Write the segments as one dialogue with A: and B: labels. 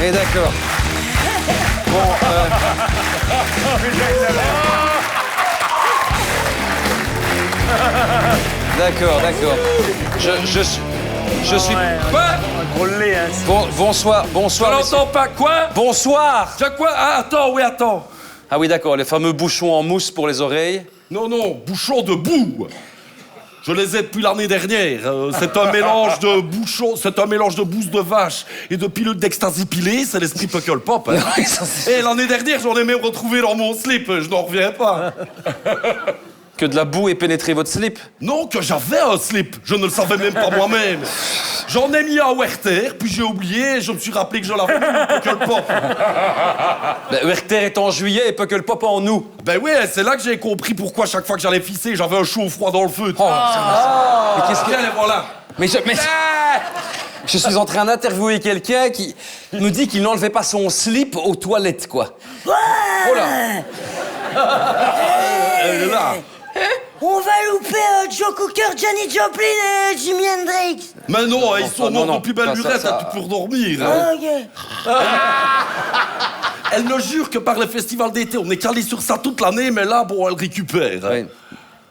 A: Et d'accord. Bon, D'accord. Je suis...
B: Quoi?
C: Gros lait, hein.
A: Bonsoir,
B: Je n'entends pas quoi?
A: Bonsoir.
B: Quoi? Ah, attends.
A: Ah oui, d'accord, les fameux bouchons en mousse pour les oreilles.
B: Non, bouchons de boue. Je les ai depuis l'année dernière. C'est un mélange de bouchons, c'est un mélange de bouse de vache et de pilules d'ecstasy pilées. C'est l'esprit Puckle Pop. Hein.
A: Oui, ça, c'est-
B: Et l'année dernière, j'en ai même retrouvé dans mon slip. Je n'en reviens pas.
A: Que de la boue ait pénétré votre slip.
B: Non, que j'avais un slip. Je ne le savais même pas moi-même. J'en ai mis un Werther, puis j'ai oublié et je me suis rappelé que je l'avais mis au Puckle Pop.
A: Ben, Werther est en juillet et Puckle Pop en août.
B: Ben oui, c'est là que j'ai compris pourquoi chaque fois que j'allais fisser, j'avais un chaud froid dans le feu.
A: Mais qu'est-ce que...
B: Tiens, les voilà.
A: Mais je suis en train d'interviewer quelqu'un qui me dit qu'il n'enlevait pas son slip aux toilettes, quoi.
D: Ouais.
A: Oh là.
B: Elle est là.
D: On va louper Joe Cooker, Janis Joplin et Jimi Hendrix.
B: Mais non, ils sont
A: non,
B: morts
A: non,
B: de plus belle
A: ça,
B: lurette,
A: ça-
B: hein, tu peux dormir. Hein.
D: Ok.
B: Elle ne jure que par le festival d'été. On est calé sur ça toute l'année, mais là, bon, elle récupère. Hein.
A: Oui.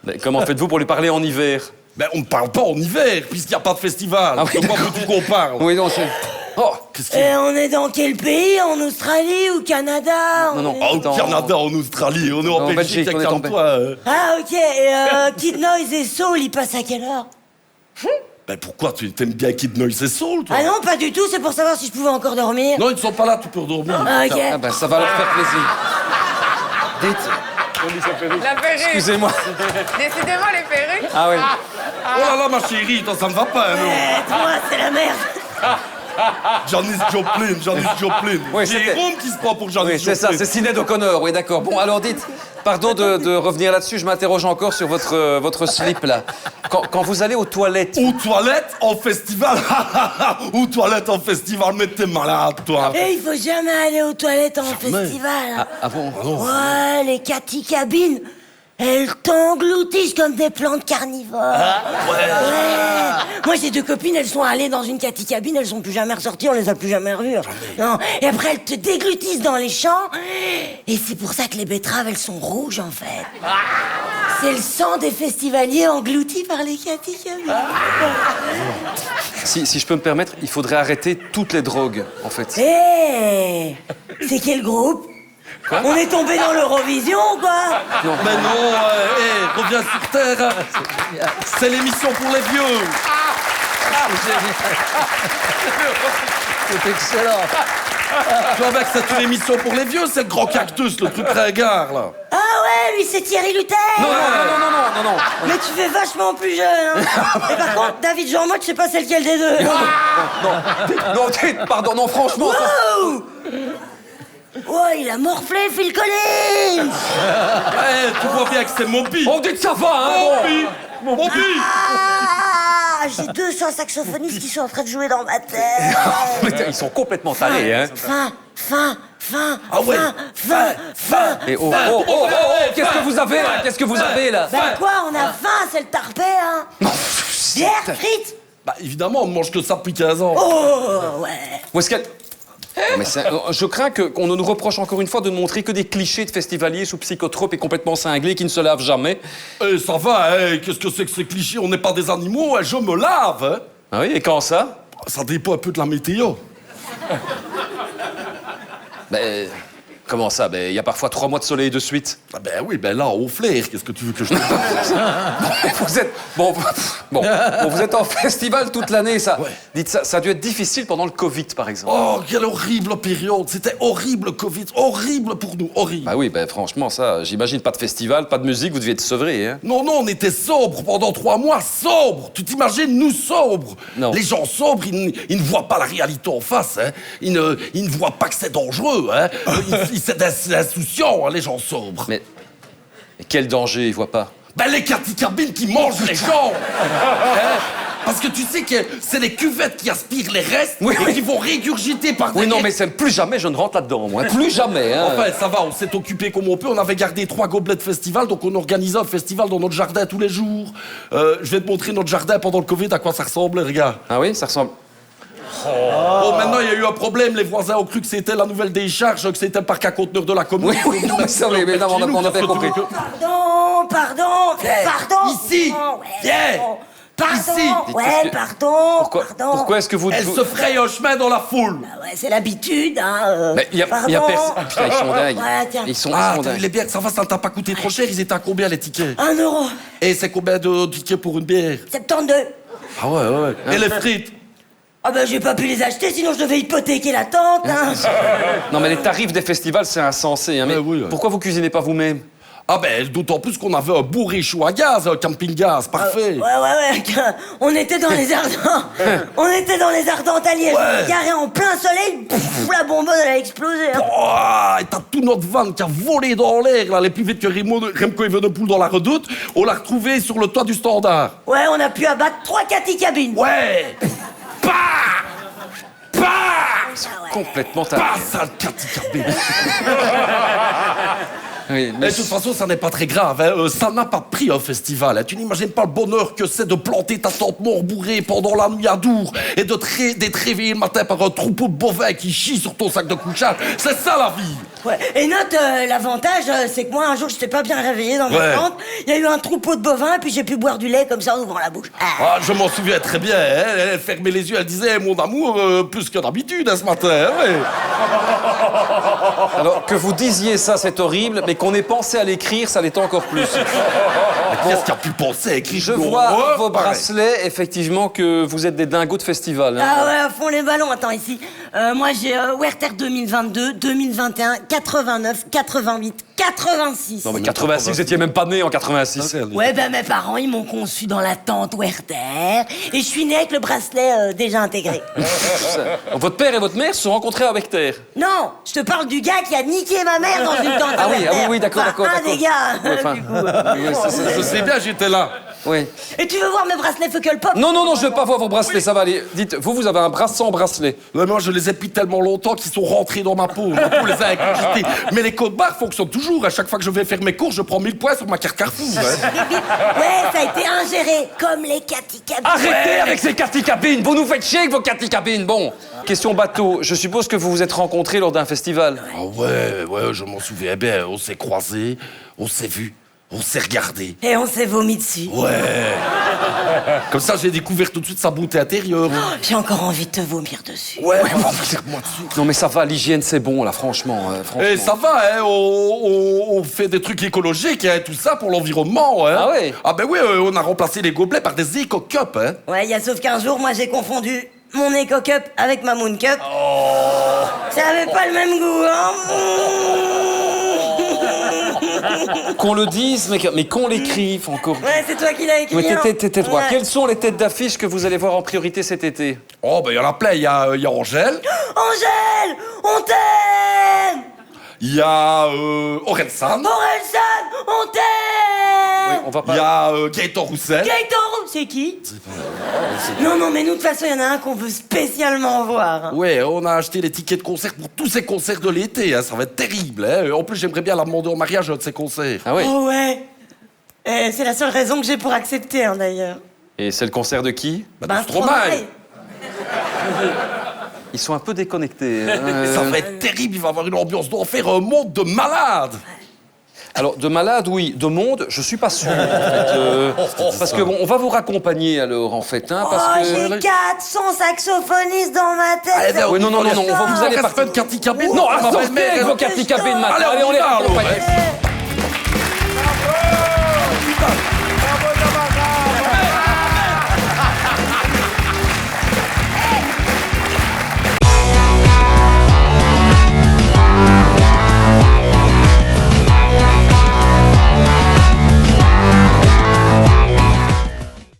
A: Mais comment faites-vous pour lui parler en hiver?
B: Ben, on ne parle pas en hiver, puisqu'il n'y a pas de festival.
A: Ah oui,
B: De quoi
A: d'accord.
B: veux-tu qu'on parle?
A: Oui, non, c'est... Oh,
B: Qu'est-ce qu'il y a?
D: Et on est dans quel pays? En Australie ou Canada?
A: Non, non.
B: Ah, au
A: Attends.
B: Canada, en Australie, on est en
A: En
B: Belgique,
A: Belgique, on est en
B: calme-toi.
D: Ah, ok. Et Kid Noise et Soul, ils passent à quelle heure?
B: Ben pourquoi tu t'aimes bien Kid Noise et Soul, toi?
D: Ah non, pas du tout, c'est pour savoir si je pouvais encore dormir.
B: Non, ils ne sont pas là, tu peux dormir.
D: Ah, ok.
A: ah ben, ça va leur faire plaisir. Dites,
E: La perruque.
A: excusez-moi.
E: Décidément, les perruques.
A: Ah oui.
B: Oh là là, ma chérie, toi, ça ne va pas, non?
D: Moi, c'est la merde.
B: Janis Joplin.
A: Oui, c'était-
B: Jérôme qui se prend pour Janis
A: Oui, c'est ça,
B: Joplin.
A: c'est Sinéad O'Connor, oui, d'accord. Bon, alors dites, pardon de revenir là-dessus, je m'interroge encore sur votre slip, là. Quand vous allez aux toilettes...
B: Aux toilettes en festival. Aux toilettes en festival, mais t'es malade, toi.
D: Et il faut jamais aller aux toilettes en festival. hein.
A: Ah bon?
D: Ouais, les Cathy cabines, elles t'engloutissent comme des plantes carnivores. Ouais. Moi, j'ai 2 copines, elles sont allées dans une Cathy cabine, elles sont plus jamais ressorties, on les a plus jamais revues. Non. Et après, elles te déglutissent dans les champs. Et c'est pour ça que les betteraves, elles sont rouges, en fait. C'est le sang des festivaliers englouti par les Cathy cabines.
A: Si je peux me permettre, il faudrait arrêter toutes les drogues, en fait.
D: Hé, c'est quel groupe? On est tombé dans l'Eurovision ou quoi?
B: Mais non, reviens sur Terre. C'est l'émission pour les vieux.
C: C'est excellent.
B: Tu vois, mec, c'est une émission pour les vieux, c'est le grand cactus, le truc ringard, là.
D: Ah ouais, lui, c'est Thierry Luther.
A: Non.
D: Mais tu fais vachement plus jeune, hein. Et par contre, David Jean Motte, je sais pas c'est lequel des deux.
A: Non, pardon, non, franchement... ça-
D: Wow. Ouais, il a morflé Phil Collins.
B: Tu vois bien que c'est Moby.
A: On dit que ça va, hein, bon.
B: Moby.
D: Ah, j'ai 200 saxophonistes qui sont en train de jouer dans ma tête.
A: Putain, ils sont complètement tarés, hein.
D: Fin.
B: Ah ouais.
D: Fin.
A: Et oh, qu'est-ce que vous avez, là? Qu'est-ce que vous avez, là?
D: Ben quoi, on a faim, c'est le tarpé, hein. Bière, frites.
B: Bah, évidemment, on ne mange que ça depuis 15 ans.
D: Oh, ouais.
A: Où est-ce qu'elle... Mais je crains qu'on ne nous reproche encore une fois de ne montrer que des clichés de festivaliers sous psychotropes et complètement cinglés qui ne se lavent jamais.
B: Eh, ça va, qu'est-ce que c'est que ces clichés? On n'est pas des animaux, je me lave, hein.
A: Ah oui, et quand ça?
B: Ça dépend un peu de la météo.
A: Ben... Comment ça? Ben, il y a parfois 3 mois de soleil de suite.
B: Ah ben oui, ben là, au flair, qu'est-ce que tu veux que je te dise?
A: Vous êtes... Bon, vous êtes en festival toute l'année, ça...
B: Ouais.
A: Dites, ça a dû être difficile pendant le Covid, par exemple.
B: Oh, quelle horrible période. C'était horrible, Covid. Horrible pour nous, horrible.
A: Bah oui, ben franchement, ça, j'imagine pas de festival, pas de musique, vous deviez être sevré, hein.
B: Non, on était sobres pendant 3 mois, sobres. Tu t'imagines, nous sobres?
A: Non.
B: Les gens sobres, ils ne voient pas la réalité en face, hein. Ils ne voient pas que c'est dangereux, hein. C'est insouciant, hein, les gens sobres.
A: Mais quel danger, ils voient pas?
B: Ben, les Cathy cabines qui mangent les gens. Hein? Parce que tu sais que c'est les cuvettes qui aspirent les restes
A: Oui,
B: et
A: oui.
B: qui vont régurgiter par
A: Oui,
B: derrière.
A: non, mais c'est plus jamais je ne rentre là-dedans, moi. Plus jamais, hein.
B: Enfin, ça va, on s'est occupé comme on peut. On avait gardé 3 gobelets de festival, donc on organisait un festival dans notre jardin tous les jours. Je vais te montrer notre jardin pendant le Covid, à quoi ça ressemble, regarde.
A: Ah oui, ça ressemble...
B: Bon, maintenant, il y a eu un problème. Les voisins ont cru que c'était la nouvelle décharge, que c'était le parc à conteneurs de la commune.
A: Oui, non, mais ça, mais non, on a bien compris.
D: Pardon.
B: Ici. Viens.
D: Pardon.
B: Ici.
D: Ouais, pardon.
A: Pourquoi est-ce que vous...
B: Elle se fraye un chemin dans la foule.
D: Ah ouais, c'est l'habitude, hein.
A: Mais il y a personne... Putain, ils sont dingues.
D: Voilà, tiens.
A: Ils sont
B: Il
A: dingues.
B: est bien que ça va, ça ne t'a pas coûté trop cher. Ils étaient à combien, les tickets?
D: 1 euro.
B: Et c'est combien de tickets pour une bière?
D: 72.
B: Ah ouais. Et les frites?
D: Ah ben j'ai pas pu les acheter, sinon je devais hypothéquer la tente, hein.
A: Non, mais les tarifs des festivals, c'est insensé. Hein. Mais
B: oui.
A: pourquoi vous cuisinez pas vous-même?
B: Ah ben, d'autant plus qu'on avait un beau réchaud à gaz, un camping-gaz, parfait.
D: Ouais. On était dans les Ardents. On était dans les Ardentes à Liège.
B: Ouais.
D: Garé en plein soleil, pff, la bonbonne elle a explosé. Hein.
B: Oh, et t'as tout notre van qui a volé dans l'air, là, les plus vite que Remco Evenepoel dans la Redoute. On l'a retrouvé sur le toit du Standard.
D: Ouais, on a pu abattre 3 caticabines.
B: Ouais. Bah
A: Complètement
B: Pas ça, le caticabé.
A: Oui,
B: Mais de toute façon, ça n'est pas très grave. Hein. Ça n'a pas pris un festival. Hein. Tu n'imagines pas le bonheur que c'est de planter ta tente morbourrée pendant la nuit à Dour et d'être réveillé le matin par un troupeau de bovins qui chie sur ton sac de couchage. C'est ça la vie.
D: Ouais. Et note, l'avantage, c'est que moi, un jour, je t'ai pas bien réveillé dans ma tente. Il y a eu un troupeau de bovins, et puis j'ai pu boire du lait comme ça en ouvrant la bouche.
B: Ah, je m'en souviens très bien. Hein. Elle fermait les yeux, elle disait mon amour plus que d'habitude hein, ce matin. Hein, ouais.
A: Alors, que vous disiez ça, c'est horrible, mais qu'on ait pensé à l'écrire, ça l'est encore plus.
B: Qu'est-ce qu'il a pu penser à écrire?
A: Je vois vos bracelets, effectivement, que vous êtes des dingos de festival. Hein.
D: Ah ouais, à fond les ballons. Attends, ici. Moi, j'ai Werther 2022, 2021, 89, 88, 86.
A: Non, mais 86, vous étiez même pas né en 86.
D: Ouais, ben mes parents, ils m'ont conçu dans la tente Werther. Et je suis né avec le bracelet déjà intégré.
A: Votre père et votre mère se sont rencontrés avec Terre.
D: Non, je te parle du gars qui a niqué ma mère dans une tente à Werther.
A: Oui, d'accord.
D: Un des gars,
A: Ouais, enfin,
D: du coup.
B: Je sais bien, j'étais là.
A: Oui.
D: Et tu veux voir mes bracelets Fucklepop?
A: Non, je veux pas voir vos bracelets, ça va aller. Dites, vous avez un bras sans bracelet.
B: Ouais, moi, je les ai depuis tellement longtemps qu'ils sont rentrés dans ma peau. Ma peau les a incrustés. Mais les codes barres fonctionnent toujours. À chaque fois que je vais faire mes courses, je prends 1000 points sur ma carte Carrefour. Hein.
D: Ouais, ça a été ingéré, comme les caticabines.
A: Arrêtez avec ces caticabines. Vous nous faites chier avec vos caticabines. Bon, question bateau. Je suppose que vous vous êtes rencontrés lors d'un festival.
B: Ah ouais, je m'en souviens bien. On s'est croisés, on s'est vus, on s'est regardés.
D: Et on s'est vomi dessus.
B: Ouais. Comme ça, j'ai découvert tout de suite sa beauté intérieure.
D: J'ai encore envie de te vomir dessus.
B: Ouais, moi dessus.
A: Non, mais ça va, l'hygiène, c'est bon, là, franchement.
B: Et ça va, hein, on fait des trucs écologiques, hein, tout ça pour l'environnement, hein.
A: Ah ouais?
B: Ah ben oui, on a remplacé les gobelets par des éco-cups, hein.
D: Ouais, sauf qu'un jour, moi, j'ai confondu mon Eco Cup avec ma Moon Cup. Ça avait pas le même goût, hein.
A: Qu'on le dise, mais qu'on l'écrive encore.
D: Ouais, c'est toi qui l'as écrit.
A: Mais
D: hein.
A: tais-toi.
D: Ouais.
A: Quelles sont les têtes d'affiche que vous allez voir en priorité cet été?
B: Oh ben il y en a plein, il y a Angèle,
D: Angèle, on t'aime.
B: il y a Orelsan,
D: Orelsan, on t'aime.
A: On va
B: il y
A: pas...
B: a Gaëtan Roussel.
D: Gaëtan Roux, c'est qui? Non, mais nous, de toute façon, il y en a un qu'on veut spécialement voir. Hein.
B: Ouais, on a acheté les tickets de concert pour tous ces concerts de l'été, hein, ça va être terrible. Hein. En plus, j'aimerais bien la demander en mariage à un de ces concerts.
A: Ah oui.
D: Oh ouais. C'est la seule raison que j'ai pour accepter, hein, d'ailleurs.
A: Et c'est le concert de qui?
D: Ben,
B: Stromae.
A: Ils sont un peu déconnectés.
B: Ça va être terrible, il va avoir une ambiance d'enfer, un monde de malades.
A: Alors, de malade, oui. De monde, je suis pas sûr, en fait. Parce que, bon, on va vous raccompagner, alors, en fait, hein, parce
D: Oh,
A: que...
D: j'ai 400 saxophonistes dans ma tête.
A: Oui, non, vous allez
B: pas
A: pas...
B: de caticabine.
A: Non,
B: ma
A: sortez
B: belle-mère,
A: avec vos caticabines maintenant.
B: Allez, on
A: les
B: y va, alors,
A: raccompagne.
B: ouais.